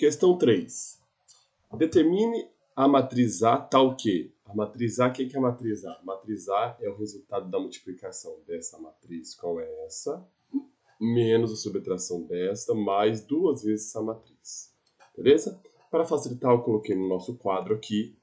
Questão 3. Determine a matriz A tal que. A matriz A, o que é a matriz A? A matriz A é o resultado da multiplicação dessa matriz com essa, menos a subtração desta, mais duas vezes essa matriz. Beleza? Para facilitar, eu coloquei no nosso quadro aqui.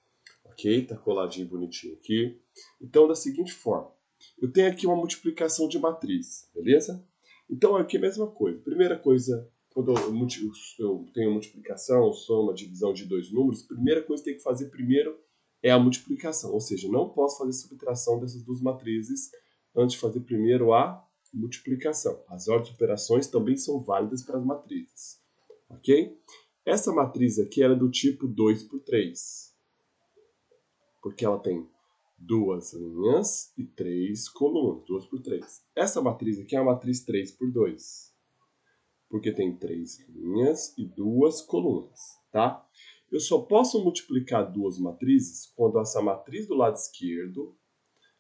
Ok? Tá coladinho bonitinho aqui. Então, da seguinte forma. Eu tenho aqui uma multiplicação de matriz. Beleza? Então, aqui é a mesma coisa. Primeira coisa, quando eu tenho multiplicação, soma, divisão de dois números, a primeira coisa que tem que fazer primeiro é a multiplicação. Ou seja, não posso fazer subtração dessas duas matrizes antes de fazer primeiro a multiplicação. As ordens de operações também são válidas para as matrizes. Ok? Essa matriz aqui era do tipo 2 por 3. Porque ela tem duas linhas e três colunas. 2 por 3. Essa matriz aqui é a matriz 3 por 2. Porque tem três linhas e duas colunas. Tá? Eu só posso multiplicar duas matrizes quando essa matriz do lado esquerdo,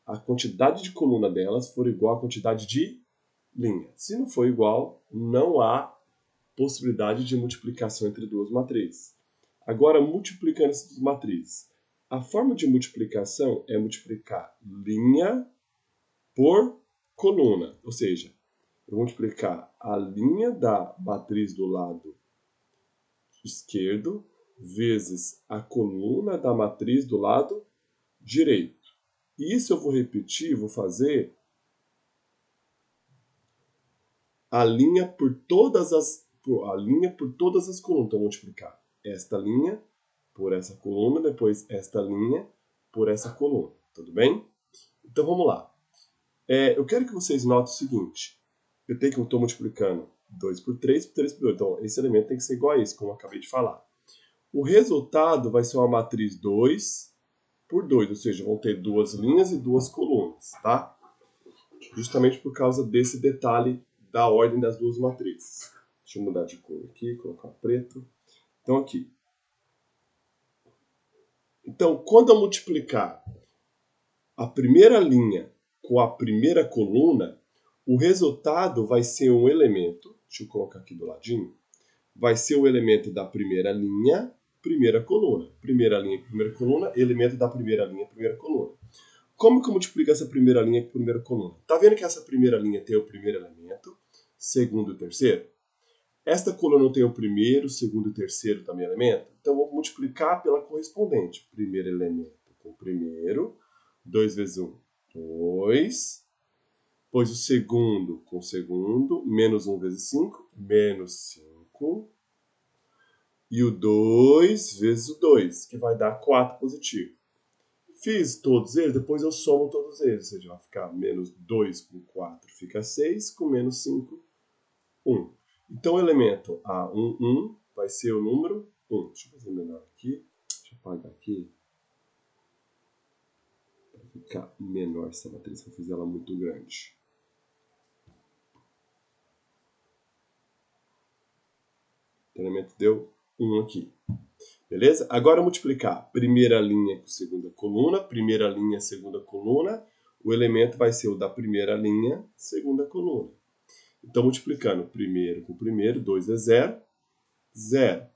a quantidade de coluna delas for igual à quantidade de linha. Se não for igual, não há possibilidade de multiplicação entre duas matrizes. Agora, multiplicando essas duas matrizes. A forma de multiplicação é multiplicar linha por coluna. Ou seja, eu vou multiplicar a linha da matriz do lado esquerdo vezes a coluna da matriz do lado direito. E isso eu vou repetir, vou fazer a linha por todas as colunas. Então, vou multiplicar esta linha por essa coluna, depois esta linha por essa coluna. Tudo bem? Então, vamos lá. Eu quero que vocês notem o seguinte. Eu estou multiplicando 2 por 3 por 3 por 2. Então, esse elemento tem que ser igual a esse, como eu acabei de falar. O resultado vai ser uma matriz 2 por 2, ou seja, vão ter duas linhas e duas colunas, tá? Justamente por causa desse detalhe da ordem das duas matrizes. Deixa eu mudar de cor aqui, colocar preto. Então, aqui. Então, quando eu multiplicar a primeira linha com a primeira coluna, o resultado vai ser um elemento, deixa eu colocar aqui do ladinho, vai ser o elemento da primeira linha, primeira coluna. Primeira linha, primeira coluna, elemento da primeira linha, primeira coluna. Como que eu multiplico essa primeira linha com a primeira coluna? Tá vendo que essa primeira linha tem o primeiro elemento, segundo e terceiro? Esta coluna tem o primeiro, segundo e terceiro também elemento? Então, vou multiplicar pela correspondente. Primeiro elemento com o primeiro, 2 vezes 1, 2. Depois o segundo com o segundo, menos 1 vezes 5, menos 5. E o 2 vezes o 2, que vai dar 4 positivo. Fiz todos eles, depois eu somo todos eles. Ou seja, vai ficar menos 2 com 4 fica 6, com menos 5, 1. Então, o elemento A11 vai ser o número 1. Deixa eu fazer menor aqui. Deixa eu apagar aqui. Para ficar menor essa matriz, eu fiz ela muito grande. O elemento deu 1 aqui. Beleza? Agora, multiplicar primeira linha com segunda coluna, primeira linha, segunda coluna. O elemento vai ser o da primeira linha, segunda coluna. Então, multiplicando primeiro com primeiro, 2 é 0, 0.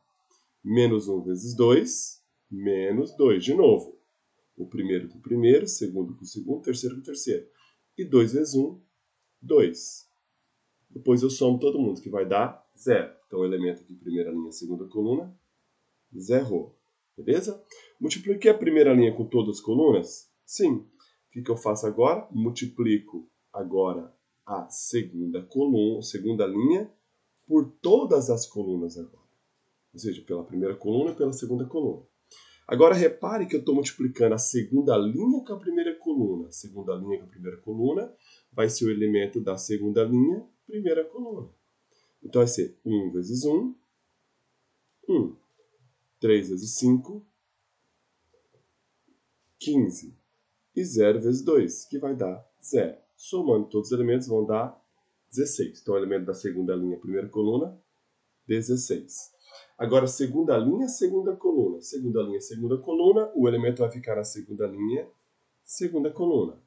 Menos 1 vezes 2, menos 2 de novo. O primeiro com o primeiro, segundo com o segundo, terceiro com o terceiro. E 2 vezes 1, 2. Depois eu somo todo mundo, que vai dar 0. Então, o elemento aqui, primeira linha, segunda coluna, zerou. Beleza? Multipliquei a primeira linha com todas as colunas? Sim. O que eu faço agora? Multiplico agora a segunda coluna, segunda linha, por todas as colunas agora. Ou seja, pela primeira coluna e pela segunda coluna. Agora, repare que eu estou multiplicando a segunda linha com a primeira coluna. A segunda linha com a primeira coluna vai ser o elemento da segunda linha, primeira coluna. Então, vai ser 1 vezes 1, 1. 3 vezes 5, 15. E 0 vezes 2, que vai dar 0. Somando todos os elementos, vão dar 16. Então, o elemento da segunda linha, primeira coluna, 16. Agora, segunda linha, segunda coluna. Segunda linha, segunda coluna. O elemento vai ficar na segunda linha, segunda coluna.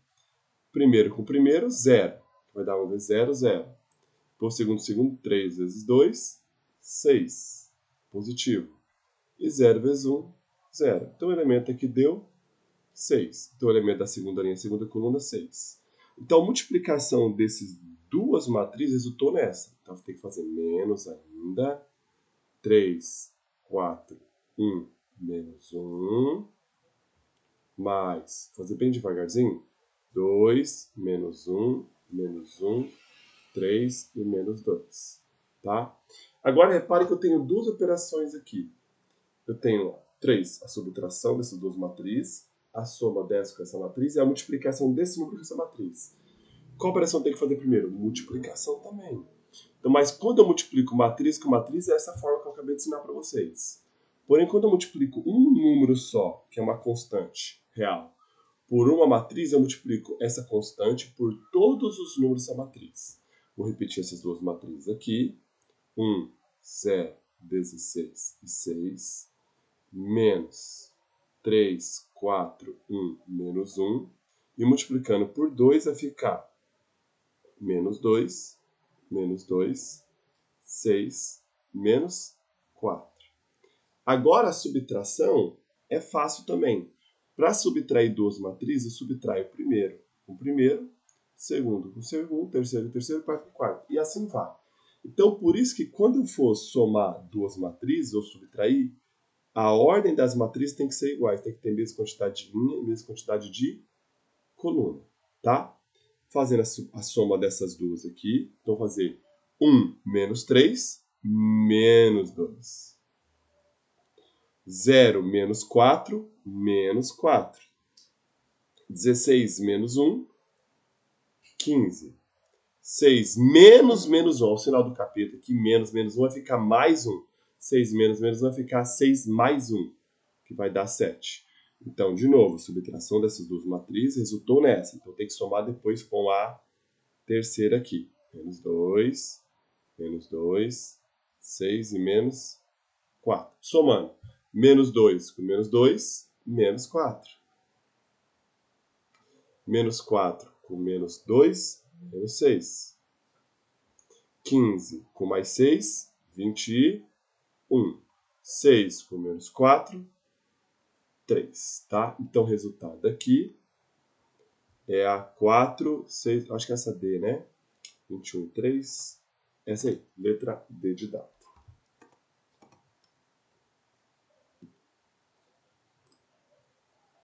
Primeiro com primeiro, 0. Vai dar 1 vezes 0, 0. Por segundo, segundo, 3 vezes 2, 6. positivo. E 0 vezes 1, 0. Então o elemento aqui deu 6. Então o elemento da segunda linha, segunda coluna, 6. Então a multiplicação dessas duas matrizes resultou nessa. Então você tem que fazer menos ainda. 3, 4, 1, menos 1. Mais, fazer bem devagarzinho. 2, menos 1, menos 1, 3 e menos 2. Tá? Agora repare que eu tenho duas operações aqui. Eu tenho 3, a subtração dessas duas matrizes, a soma dessa com essa matriz e a multiplicação desse número com essa matriz. Qual operação eu tenho que fazer primeiro? Multiplicação também. Então, mas quando eu multiplico matriz com matriz, é essa forma que eu acabei de ensinar para vocês. Porém, quando eu multiplico um número só, que é uma constante real, por uma matriz, eu multiplico essa constante por todos os números dessa matriz. Vou repetir essas duas matrizes aqui. 1, 0, 16 e 6. Menos 3, 4, 1, menos 1. E multiplicando por 2 vai ficar menos 2, menos 2, 6, menos 4. Agora a subtração é fácil também. Para subtrair duas matrizes, eu subtraio o primeiro com o primeiro, segundo com o segundo, terceiro com o terceiro, quarto com o quarto. E assim vai. Então, por isso que quando eu for somar duas matrizes ou subtrair, a ordem das matrizes tem que ser iguais. Tem que ter a mesma quantidade de linha e a mesma quantidade de coluna. Tá? Fazendo a soma dessas duas aqui, então vou fazer 1 menos 3, menos 2. 0 menos 4, menos 4. 16 menos 1, 15. 6 menos menos 1, olha o sinal do capeta aqui, menos menos 1 vai ficar mais 1. 6 menos menos 1 vai ficar 6 mais 1, que vai dar 7. Então, de novo, a subtração dessas duas matrizes resultou nessa. Então, tem que somar depois com a terceira aqui. Menos 2, 6 e menos 4. Somando. Menos 2 com menos 2, menos 4. Menos 4 com menos 2, menos 6. 15 com mais 6, 21. 6 com menos 4, 3. Tá? Então, o resultado aqui é a 4, 6, acho que é essa D, né? 21, 3. Essa aí, letra D de dado.